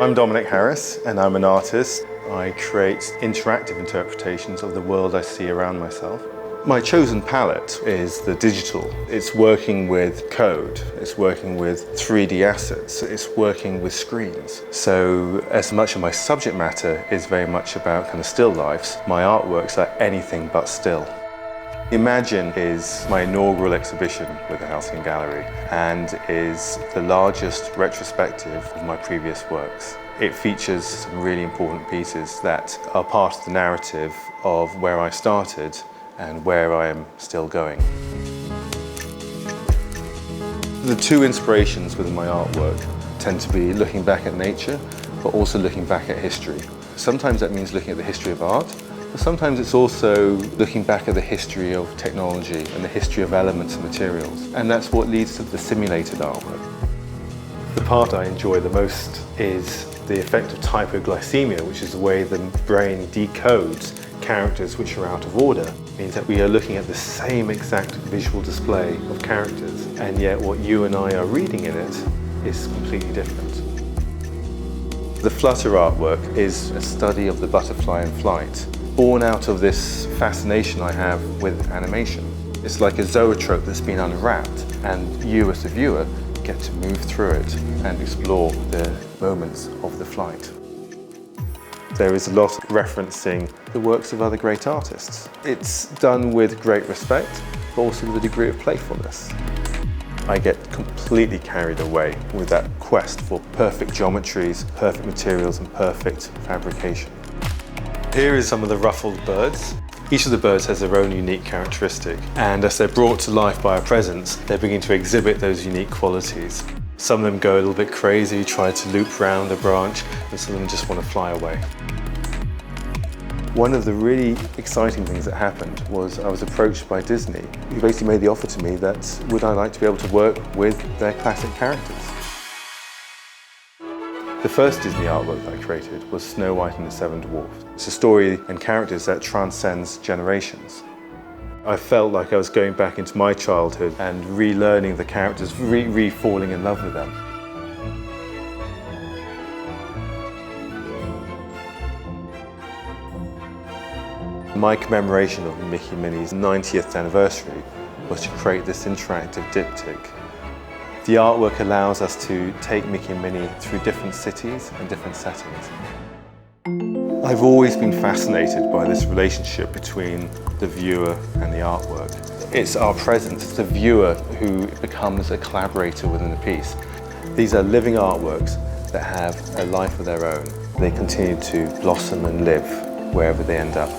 I'm Dominic Harris and I'm an artist. I create interactive interpretations of the world I see around myself. My chosen palette is the digital. It's working with code, it's working with 3D assets, it's working with screens. So as much of my subject matter is very much about kind of still lifes, my artworks are anything but still. Imagine is my inaugural exhibition with the Halcyon Gallery and is the largest retrospective of my previous works. It features some really important pieces that are part of the narrative of where I started and where I am still going. The two inspirations within my artwork tend to be looking back at nature, but also looking back at history. Sometimes that means looking at the history of art, but sometimes it's also looking back at the history of technology and the history of elements and materials. And that's what leads to the simulated artwork. The part I enjoy the most is the effect of typoglycemia, which is the way the brain decodes characters which are out of order. It means that we are looking at the same exact visual display of characters, and yet what you and I are reading in it is completely different. The Flutter artwork is a study of the butterfly in flight, born out of this fascination I have with animation. It's like a zoetrope that's been unwrapped, and you as the viewer get to move through it and explore the moments of the flight. There is a lot referencing the works of other great artists. It's done with great respect, but also with a degree of playfulness. I get completely carried away with that quest for perfect geometries, perfect materials, and perfect fabrication. Here is some of the ruffled birds. Each of the birds has their own unique characteristic, and as they're brought to life by a presence, they begin to exhibit those unique qualities. Some of them go a little bit crazy, try to loop round a branch, and some of them just want to fly away. One of the really exciting things that happened was I was approached by Disney, who basically made the offer to me that would I like to be able to work with their classic characters. The first Disney artwork that I created was Snow White and the Seven Dwarfs. It's a story and characters that transcends generations. I felt like I was going back into my childhood and relearning the characters, falling in love with them. My commemoration of Mickey and Minnie's 90th anniversary was to create this interactive diptych. The artwork allows us to take Mickey and Minnie through different cities and different settings. I've always been fascinated by this relationship between the viewer and the artwork. It's our presence, it's the viewer who becomes a collaborator within the piece. These are living artworks that have a life of their own. They continue to blossom and live wherever they end up.